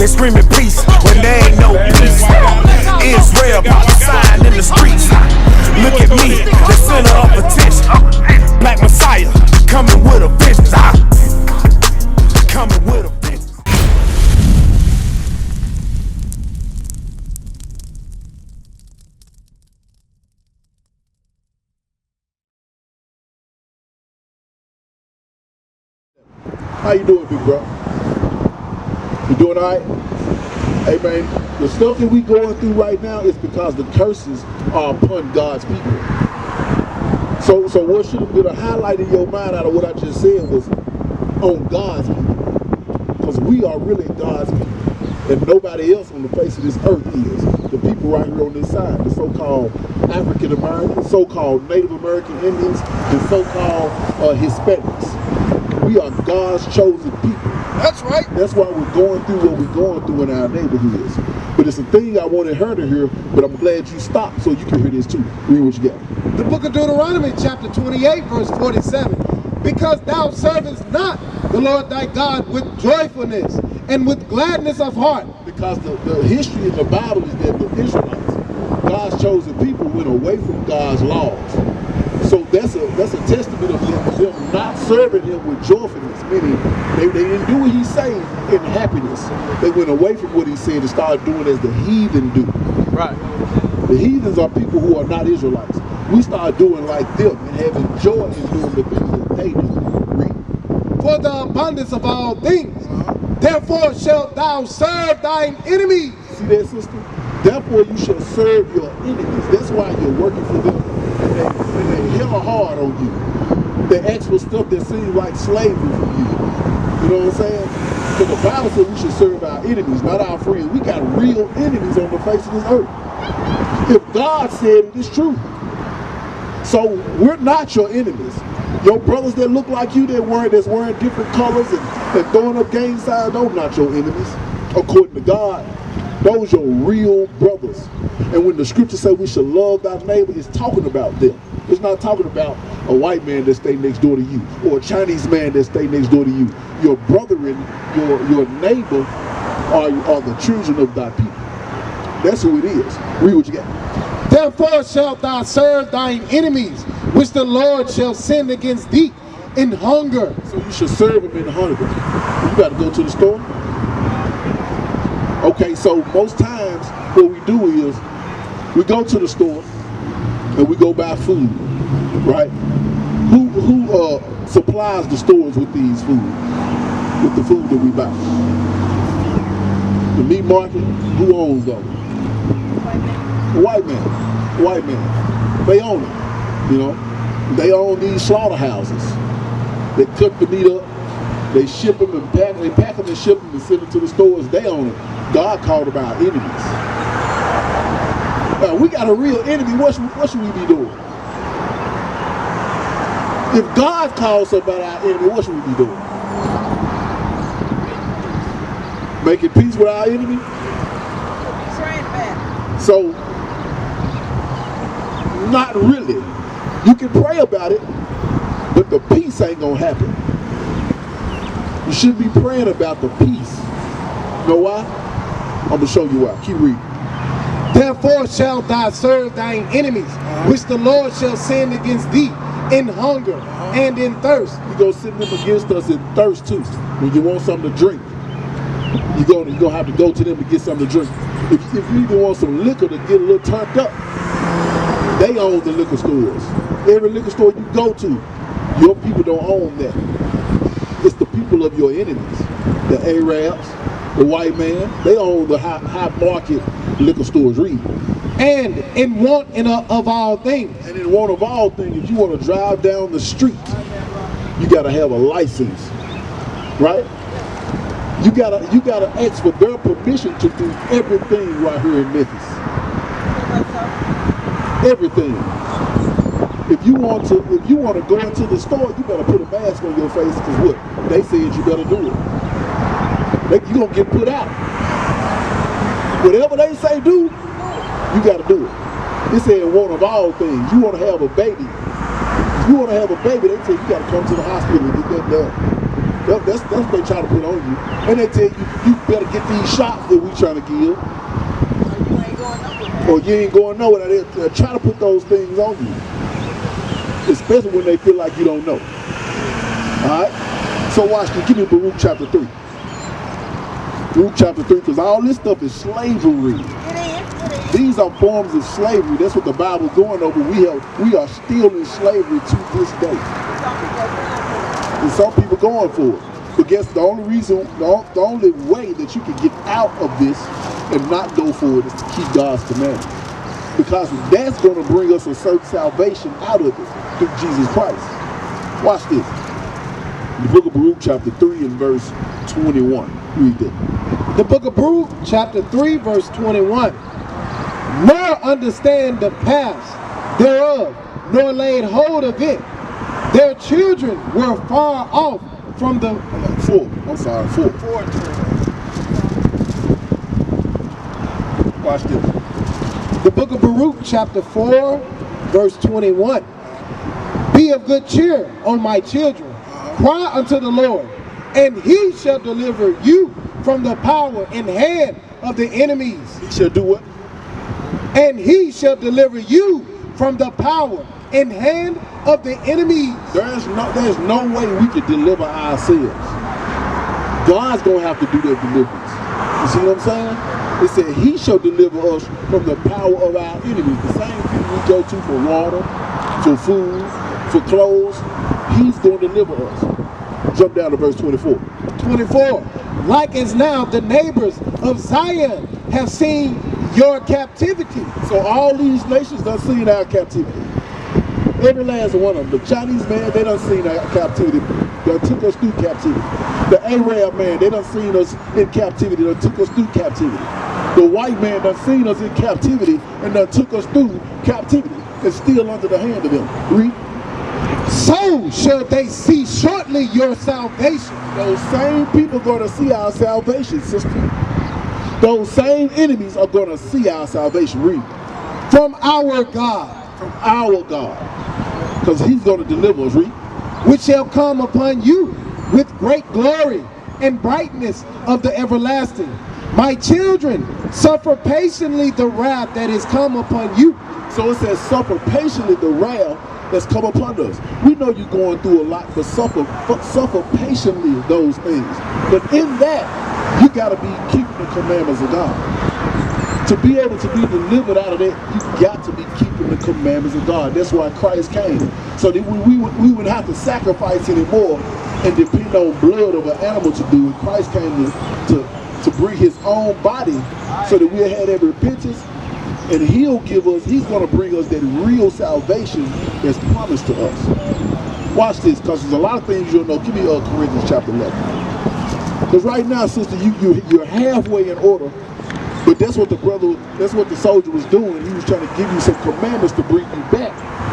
They screaming peace when there ain't no peace. Israel prophesying in the streets. Look at me, the center of attention. Black Messiah, coming with a vengeance. Coming with a vengeance. How you doing, big bro? You doing all right? Hey, man, the stuff that we going through right now is because the curses are upon God's people. So what should have been a highlight in your mind out of what I just said was on God's people. Because we are really God's people. And nobody else on the face of this earth is. The people right here on this side, the so-called African Americans, so-called Native American Indians, the so-called Hispanics. We are God's chosen people. That's right. That's why we're going through what we're going through in our neighborhoods. But it's a thing I wanted her to hear, but I'm glad you stopped so you can hear this too. Read what you got. The book of Deuteronomy, chapter 28, verse 47. Because thou servest not the Lord thy God with joyfulness and with gladness of heart. Because the history in the Bible is that the Israelites, God's chosen people, went away from God's laws. So that's a testament of them not serving him with joyfulness, meaning they didn't do what he said in happiness. They went away from what he said and started doing as the heathen do. Right. The heathens are people who are not Israelites. We start doing like them and having joy in doing the things that they do. Read. For the abundance of all things, therefore shalt thou serve thine enemies. See that, sister? Therefore you shall serve your enemies. That's why you're working for them. And they hella hard on you. They ask for stuff that seems like slavery from you. You know what I'm saying? So the Bible says we should serve our enemies, not our friends. We got real enemies on the face of this earth. If God said it, it's true. So we're not your enemies. Your brothers that look like you, that's wearing different colors and throwing up gang signs, those not your enemies. According to God, those are your real brothers. And when the scripture says we should love thy neighbor, it's talking about them. It's not talking about a white man that stay next door to you or a Chinese man that stay next door to you. Your brethren, your neighbor are the children of thy people. That's who it is. Read what you got. Therefore shalt thou serve thine enemies, which the Lord shall send against thee in hunger. So you should serve him in hunger. You got to go to the store. Okay, so most times what we do is we go to the store and we go buy food, right? Who supplies the stores with these food, with the food that we buy? The meat market, who owns those? The white man. The white man. They own it, you know? They own these slaughterhouses. They cook the meat up, they ship them and pack them and ship them and send them to the stores. They own it. God called them our enemies. Now, we got a real enemy. What should we be doing? If God calls somebody our enemy, what should we be doing? Making peace with our enemy? So, not really. You can pray about it, but the peace ain't gonna happen. You shouldn't be praying about the peace. You know why? I'm gonna show you why. Keep reading. Therefore shalt thou serve thine enemies, which the Lord shall send against thee in hunger and in thirst. He's gonna send them against us in thirst too. When you want something to drink, you're gonna have to go to them to get something to drink. If you even want some liquor to get a little turned up, they own the liquor stores. Every liquor store you go to, your people don't own that. It's the people of your enemies, the Arabs, the white man. They own the high market liquor stores. Read. And in want of all things. And in want of all things, if you want to drive down the street, you got to have a license, right? You gotta ask for their permission to do everything right here in Memphis. Everything. If you want to go into the store, you better put a mask on your face because what? They said you better do it. You're gonna get put out. Whatever they say do, you gotta do it. It said one of all things. You wanna have a baby. If you wanna have a baby, they say you gotta come to the hospital and get that done. That's what they try to put on you. And they tell you, you better get these shots that we trying to give. Or you ain't going nowhere. They try to put those things on you. Especially when they feel like you don't know. Alright? So watch this. Give me Baruch chapter 3. Baruch chapter 3, because all this stuff is slavery. These are forms of slavery. That's what the Bible's going over. We are still in slavery to this day. And some people going for it. But guess the only reason, the only way that you can get out of this and not go for it is to keep God's commandments. Because that's going to bring us a certain salvation out of it through Jesus Christ. Watch this. The book of Baruch chapter 3 and verse 21. Read that. The book of Baruch chapter 3 verse 21. Nor understand the past thereof, nor laid hold of it. Their children were far off from the... 4. I'm sorry, 4. Watch this. The book of Baruch chapter 4 verse 21. Be of good cheer, O my children. Cry unto the Lord, and he shall deliver you from the power and hand of the enemies. He shall do what? And he shall deliver you from the power and hand of the enemies. There's no way we can deliver ourselves. God's going to have to do that deliverance. You see what I'm saying? It said he shall deliver us from the power of our enemies. The same people we go to for water, for food, for clothes, he's going to deliver us. Jump down to verse 24. 24. Like as now the neighbors of Zion have seen your captivity. So all these nations done seen our captivity. Every last one of them. The Chinese man, they done seen our captivity. They took us through captivity. The Arab man, they done seen us in captivity. They took us through captivity. The white man done seen us in captivity and done took us through captivity. It's still under the hand of them. Read. So shall they see shortly your salvation. Those same people are going to see our salvation, sister. Those same enemies are going to see our salvation. Read. From our God. From our God. Because he's going to deliver us. Read. Which shall come upon you with great glory and brightness of the everlasting. My children, suffer patiently the wrath that is come upon you. So it says, suffer patiently the wrath that's come upon us. We know you're going through a lot, but suffer patiently those things. But in that, you got to be keeping the commandments of God. To be able to be delivered out of that, you got to be keeping the commandments of God. That's why Christ came. So that we wouldn't have to sacrifice anymore and depend on blood of an animal to do it. Christ came to bring his own body so that we'll have that repentance. And he'll give us, he's going to bring us that real salvation that's promised to us. Watch this, because there's a lot of things you'll know. Give me Corinthians chapter 11. Because right now, sister, you're halfway in order. But that's what the soldier was doing. He was trying to give you some commandments to bring you back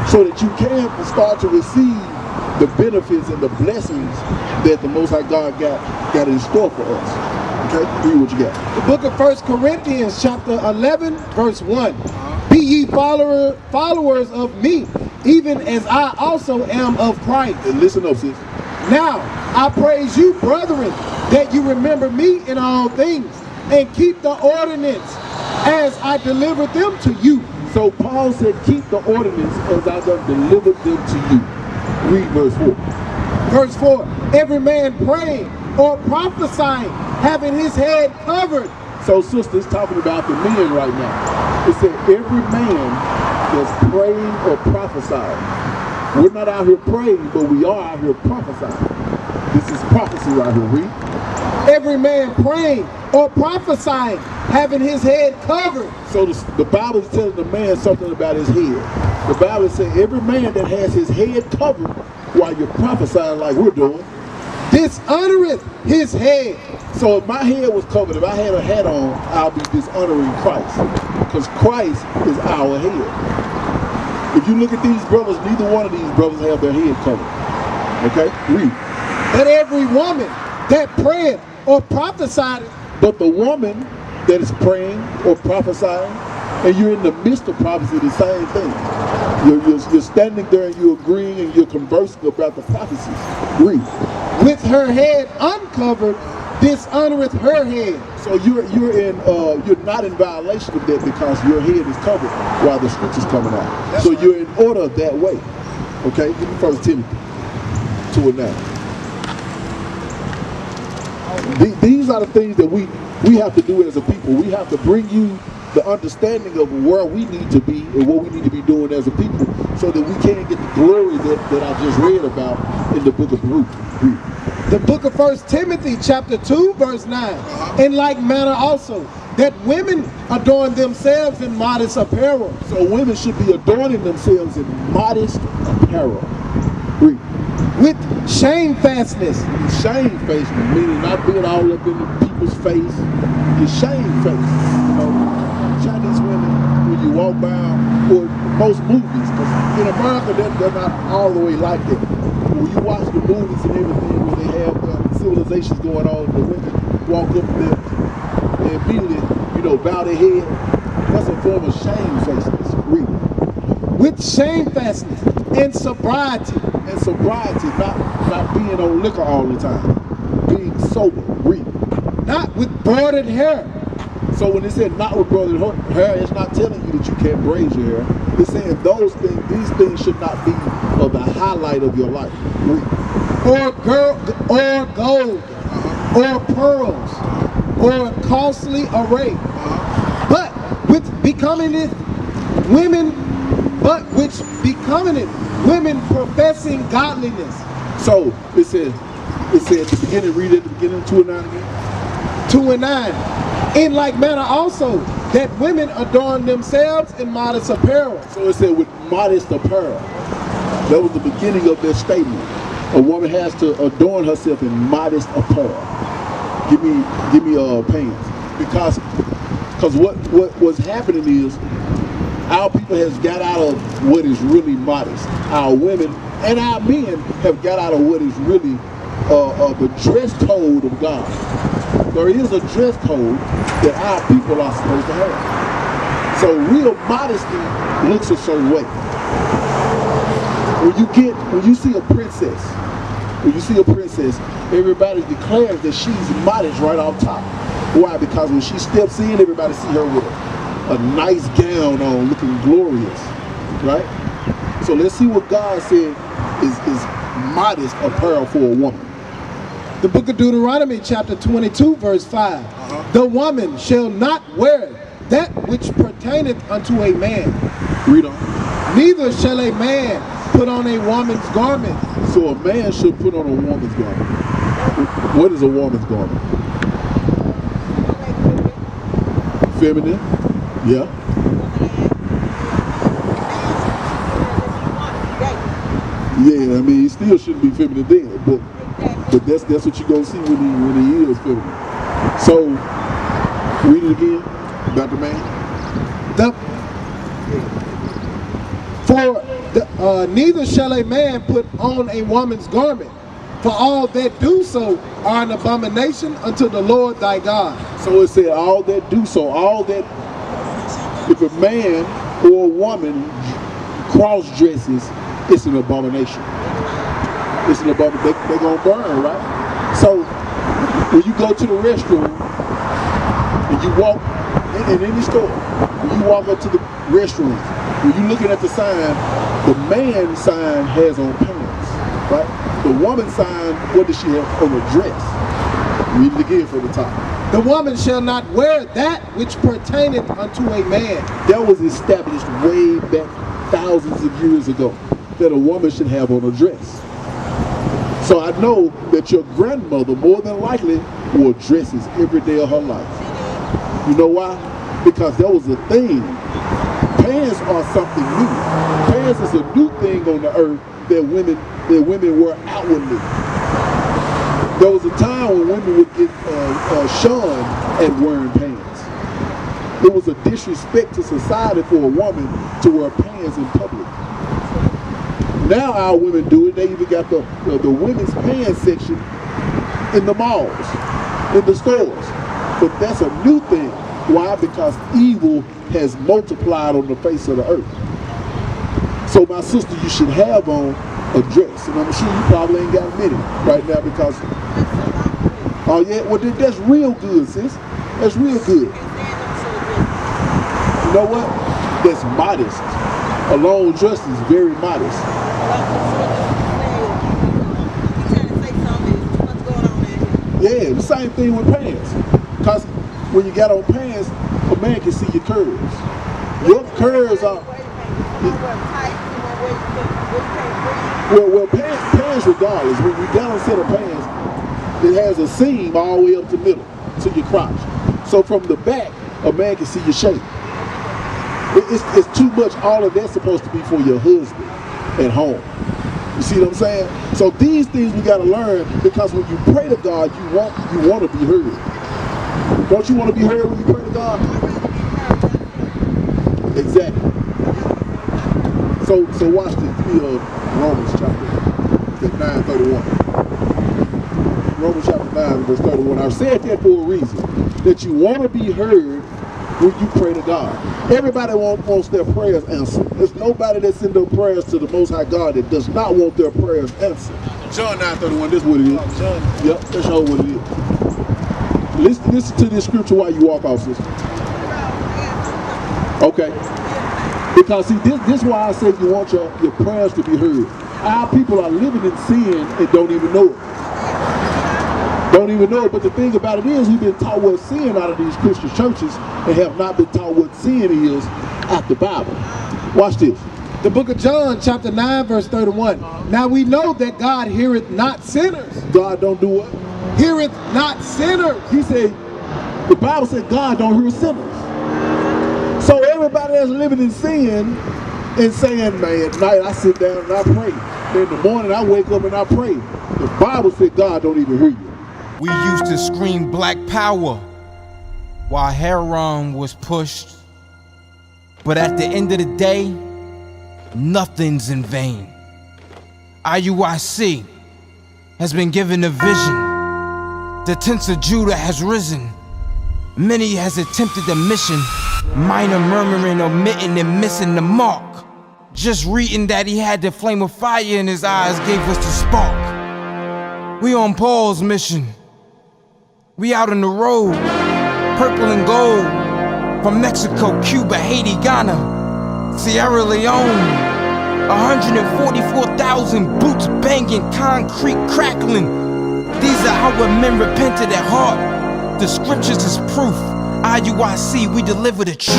so that you can start to receive the benefits and the blessings that the Most High God got in store for us. Okay, read what you got. The book of 1 Corinthians chapter 11 verse 1. Be ye followers of me, even as I also am of Christ. And listen up, sis. Now I praise you, brethren, that you remember me in all things, and keep the ordinance as I delivered them to you. So Paul said, keep the ordinance as I done delivered them to you. Read verse 4. Verse 4. Every man praying or prophesying, having his head covered. So sisters, talking about the men right now. It said every man that's praying or prophesying. We're not out here praying, but we are out here prophesying. This is prophecy right here. Read. Every man praying or prophesying, having his head covered. So the Bible is telling the man something about his head. The Bible says every man that has his head covered while you're prophesying like we're doing, dishonoreth his head. So if my head was covered, if I had a hat on, I'll be dishonoring Christ. Because Christ is our head. If you look at these brothers, neither one of these brothers have their head covered. Okay? Read. But every woman that prayeth or prophesied. But the woman that is praying or prophesying, and you're in the midst of prophecy, the same thing. You're standing there and you're agreeing and you're conversing about the prophecies. Read. with her head uncovered, dishonoreth her head. So you're not in violation of that because your head is covered while the scripture's coming out. That's so right. you're in order that way. Okay, give me 1 Timothy 2:9. These are the things that we have to do as a people. We have to bring you the understanding of where we need to be and what we need to be doing as a people so that we can get the glory that I just read about in the book of Ruth. The book of 1 Timothy chapter 2 verse 9. In like manner also, that women adorn themselves in modest apparel. So women should be adorning themselves in modest apparel. Read. With shamefastness. Shamefacedness, meaning not being all up in the people's face. You're shamefaced. You know, Chinese women, when you walk by, or most movies, because in America they're not all the way like that. When you watch the movies and everything where they have civilizations going on, the women walk up there and immediately, bow their head. That's a form of shamefacedness. Read. With shamefastness and sobriety. And sobriety, not being on liquor all the time. Being sober. Read. Not with braided hair. So when it said not with braided hair, it's not telling you that you can't braid your hair. It's saying these things should not be the highlight of your life. Read. Or gold, or pearls, or costly array. But which becometh women professing godliness. So it said at the beginning, read at the beginning, 2:9 again. 2:9. In like manner also, that women adorn themselves in modest apparel. So it said with modest apparel. That was the beginning of their statement. A woman has to adorn herself in modest apparel. Give me pants. Because what's happening is our people has got out of what is really modest. Our women and our men have got out of what is really the dress code of God. There is a dress code that our people are supposed to have. So real modesty looks a certain way. When you see a princess, everybody declares that she's modest right off top. Why? Because when she steps in, everybody see her with a nice gown on, looking glorious, right? So let's see what God said is modest apparel for a woman. The book of Deuteronomy chapter 22 verse 5. The woman shall not wear that which pertaineth unto a man. Read on. Neither shall a man put on a woman's garment. So a man should put on a woman's garment. What is a woman's garment? Feminine? Yeah. Yeah, I mean, he still shouldn't be feminine then, but that's what you're gonna see when he is feminine. So, read it again about the man. Neither shall a man put on a woman's garment, for all that do so are an abomination unto the Lord thy God. So it said all that do so, all that, if a man or a woman cross dresses, it's an abomination. It's an abomination. They're gonna burn, right? So when you go to the restroom and you walk in any store, when you walk up to the restroom, when you're looking at the sign, the man sign has on pants, right? The woman sign, what does she have on a dress? Read it again from the top. The woman shall not wear that which pertaineth unto a man. That was established way back thousands of years ago, that a woman should have on a dress. So I know that your grandmother more than likely wore dresses every day of her life. You know why? Because that was a thing. Pants are something new. Pants is a new thing on the earth that women wear outwardly. There was a time when women would get shunned at wearing pants. It was a disrespect to society for a woman to wear pants in public. Now our women do it. They even got the women's pants section in the malls, in the stores. But that's a new thing. Why? Because evil has multiplied on the face of the earth. So my sister, you should have on address. And I'm sure you probably ain't got many right now because, oh yeah, well that's real good, sis. That's real good. You know what? That's modest. A long dress is very modest. Yeah, the same thing with pants. Because when you got on pants, a man can see your curves. Your curves are... Well, pants regardless. When you got on a set of pants, it has a seam all the way up the middle to your crotch. So from the back, a man can see your shape. It's too much. All of that's supposed to be for your husband at home. You see what I'm saying? So these things we got to learn, because when you pray to God, you want to be heard. Don't you want to be heard when you pray to God? Exactly. So watch this. Romans chapter 9:31. Romans chapter 9 verse 31. I've said that for a reason. That you want to be heard when you pray to God. Everybody wants their prayers answered. There's nobody that sends their prayers to the Most High God that does not want their prayers answered. John 9:31, this is what it is. Yep, that's all what it is. Listen to this scripture while you walk off, sister. Okay. Because see, this is why I say you want your prayers to be heard. Our people are living in sin and don't even know it. Don't even know it. But the thing about it is, we've been taught what sin out of these Christian churches and have not been taught what sin is out the Bible. Watch this. The book of John, chapter 9, verse 31. Now we know that God heareth not sinners. God don't do what? Heareth not sinners. He said, the Bible said God don't hear sinners. So everybody that's living in sin and saying, man, at night I sit down and I pray. Then in the morning I wake up and I pray. The Bible said God don't even hear you. We used to scream black power while heroin was pushed. But at the end of the day, nothing's in vain. IUIC has been given a vision. The tents of Judah has risen. Many has attempted the mission. Minor murmuring, omitting, and missing the mark. Just reading that he had the flame of fire in his eyes gave us the spark. We on Paul's mission. We out on the road, purple and gold. From Mexico, Cuba, Haiti, Ghana, Sierra Leone. 144,000 boots banging, concrete crackling. These are how men repented at heart. The scriptures is proof. IUIC, we deliver the truth.